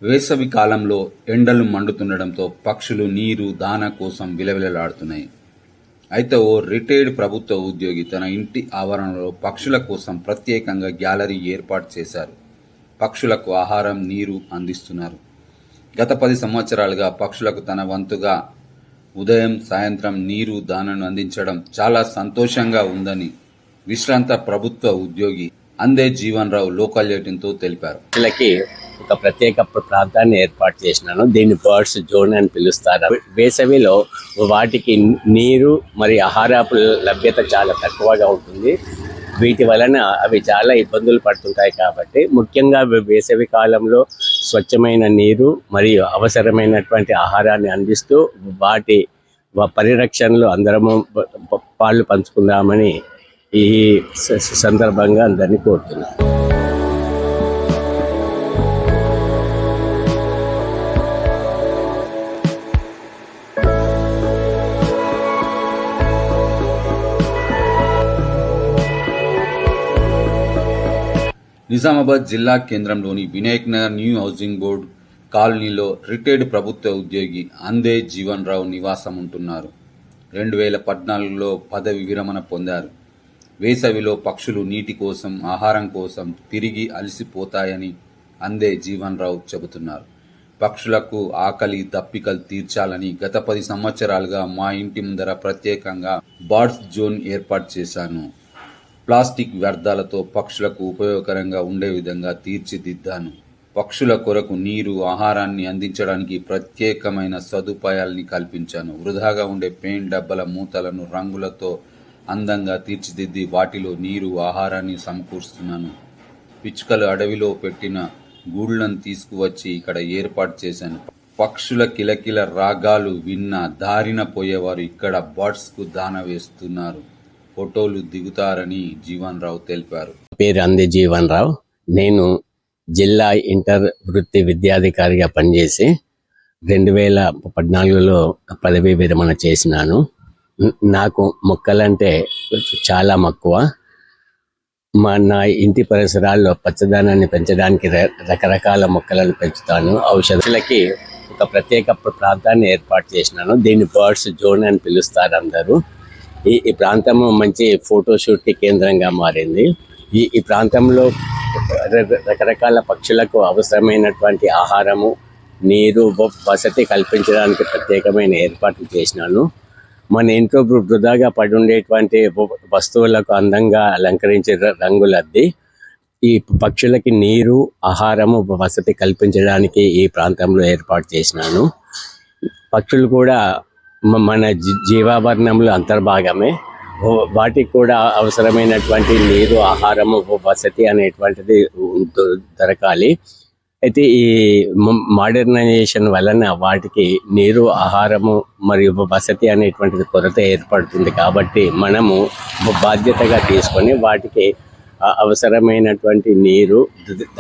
వేసవి కాలంలో ఎండలు మండుతుండడంతో పక్షులు నీరు, దాన కోసం విలవిలలాడుతున్నాయి. అయితే ఓ రిటైర్డ్ ప్రభుత్వ ఉద్యోగి తన ఇంటి ఆవరణలో పక్షుల కోసం ప్రత్యేకంగా గ్యాలరీ ఏర్పాటు చేశారు. పక్షులకు ఆహారం, నీరు అందిస్తున్నారు. గత 10 సంవత్సరాలుగా పక్షులకు తన వంతుగా ఉదయం, సాయంత్రం నీరు, దానను అందించడం చాలా సంతోషంగా ఉందని విశ్రాంత ప్రభుత్వ ఉద్యోగి అందే జీవన్ రావు లోకల్ 18తో తెలిపారు. పక్షులకి ఒక ప్రత్యేక ప్రాంతాన్ని ఏర్పాటు చేసినాను. దీన్ని బర్డ్స్ జోన్ అని పిలుస్తారు. వేసవిలో వాటికి నీరు మరియు ఆహారపు లభ్యత చాలా తక్కువగా ఉంటుంది. వీటి వలన అవి చాలా ఇబ్బందులు పడుతుంటాయి. కాబట్టి ముఖ్యంగా వేసవి కాలంలో స్వచ్ఛమైన నీరు మరియు అవసరమైనటువంటి ఆహారాన్ని అందిస్తూ వాటి పరిరక్షణలో అందరము పాలు పంచుకుందామని ఈ సందర్భంగా అందరినీ కోరుతున్నాను. నిజామాబాద్ జిల్లా కేంద్రంలోని Vinayak Nagar new housing board కాలనీలో రిటైర్డ్ ప్రభుత్వ ఉద్యోగి అందే జీవన్ రావు నివాసం ఉంటున్నారు. 2014లో పదవి విరమణ పొందారు. వేసవిలో పక్షులు నీటి కోసం, ఆహారం కోసం తిరిగి అలసిపోతాయని అందే జీవన్ రావు చెబుతున్నారు. పక్షులకు ఆకలి, దప్పికలు తీర్చాలని గత 10 సంవత్సరాలుగా మా ఇంటి ముందర ప్రత్యేకంగా బర్డ్స్ జోన్ ఏర్పాటు చేశాను. ప్లాస్టిక్ వ్యర్థాలతో పక్షులకు ఉపయోగకరంగా ఉండే విధంగా తీర్చిదిద్దాను. పక్షుల కొరకు నీరు, ఆహారాన్ని అందించడానికి ప్రత్యేకమైన సదుపాయాల్ని కల్పించాను. వృధాగా ఉండే పెయింట్ డబ్బాల మూతలను రంగులతో అందంగా తీర్చిదిద్ది వాటిలో నీరు, ఆహారాన్ని సమకూరుస్తున్నాను. పిచ్చుకలు అడవిలో పెట్టిన గూళ్లను తీసుకువచ్చి ఇక్కడ ఏర్పాటు చేశాను. పక్షుల కిలకిల రాగాలు విన్న దారిన పోయేవారు ఇక్కడ బర్డ్స్కు దాన వేస్తున్నారు. ఫోటోలు దిగుతారని జీవన్ రావు తెలిపారు. పేరు అందే జీవన్ రావు. నేను జిల్లా ఇంటర్ వృత్తి విద్యాధికారిగా పనిచేసి 2014లో పదవీ విరమణ చేసినాను. నాకు మొక్కలంటే చాలా మక్కువ. నా ఇంటి పరిసరాల్లో పచ్చదనాన్ని పెంచడానికి రకరకాల మొక్కలను పెంచుతాను. ఔషధాలకి ఒక ప్రత్యేక ప్రాంతాన్ని ఏర్పాటు చేసినాను. దీన్ని బర్డ్స్ జోన్ అని పిలుస్తారు అందరూ. ఈ ప్రాంతము మంచి ఫోటోషూట్కి కేంద్రంగా మారింది. ఈ ప్రాంతంలో రకరకాల పక్షులకు అవసరమైనటువంటి ఆహారము, నీరు, వసతి కల్పించడానికి ప్రత్యేకమైన ఏర్పాట్లు చేసినాను. మన ఇంట్లో వృధాగా పడి ఉండేటువంటి వస్తువులకు అందంగా అలంకరించే రంగులద్ది ఈ పక్షులకి నీరు, ఆహారము, వసతి కల్పించడానికి ఈ ప్రాంతంలో ఏర్పాటు చేసినాను. పక్షులు కూడా మన జీవాభరణంలో అంతర్భాగమే. వాటికి కూడా అవసరమైనటువంటి నీరు, ఆహారము, వసతి అనేటువంటిది దొరకాలి. అయితే ఈ మోడర్నైజేషన్ వలన వాటికి నీరు, ఆహారము మరియు వసతి అనేటువంటిది కొరత ఏర్పడుతుంది. కాబట్టి మనము బాధ్యతగా తీసుకొని వాటికి అవసరమైనటువంటి నీరు,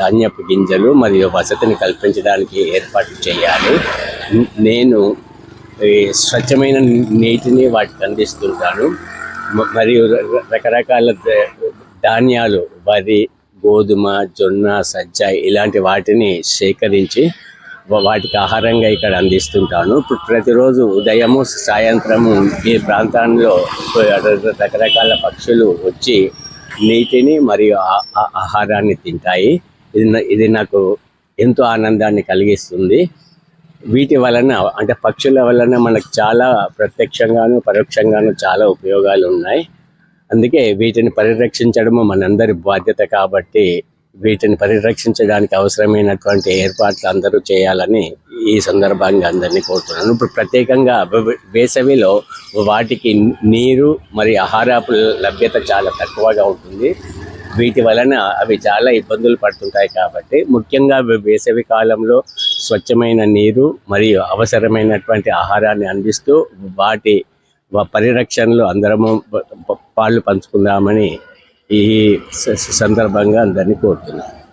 ధాన్యపు గింజలు మరియు వసతిని కల్పించడానికి ఏర్పాటు చేయాలి. నేను స్వచ్ఛమైన నీటిని వాటికి అందిస్తుంటాను. మరియు రకరకాల ధాన్యాలు, వరి, గోధుమ, జొన్న, సజ్జ ఇలాంటి వాటిని సేకరించి వాటికి ఆహారంగా ఇక్కడ అందిస్తుంటాను. ప్రతిరోజు ఉదయము, సాయంత్రము ఈ ప్రాంతంలో రకరకాల పక్షులు వచ్చి నీటిని మరియు ఆహారాన్ని తింటాయి. ఇది నాకు ఎంతో ఆనందాన్ని కలిగిస్తుంది. వీటి వలన అంటే పక్షుల వలన మనకు చాలా ప్రత్యక్షంగాను, పరోక్షంగాను చాలా ఉపయోగాలు ఉన్నాయి. అందుకే వీటిని పరిరక్షించడము మనందరి బాధ్యత. కాబట్టి వీటిని పరిరక్షించడానికి అవసరమైనటువంటి ఏర్పాట్లు అందరూ చేయాలని ఈ సందర్భంగా అందరినీ కోరుతున్నాను. ఇప్పుడు ప్రత్యేకంగా వేసవిలో వాటికి నీరు మరియు ఆహారపు లభ్యత చాలా తక్కువగా ఉంటుంది. వీటి వలన అవి చాలా ఇబ్బందులు పడుతుంటాయి. కాబట్టి ముఖ్యంగా వేసవి కాలంలో స్వచ్ఛమైన నీరు మరియు అవసరమైనటువంటి ఆహారాన్ని అందిస్తూ వాటి పరిరక్షణలో అందరము పాలు పంచుకుందామని ఈ సందర్భంగా అందరినీ కోరుతున్నాను.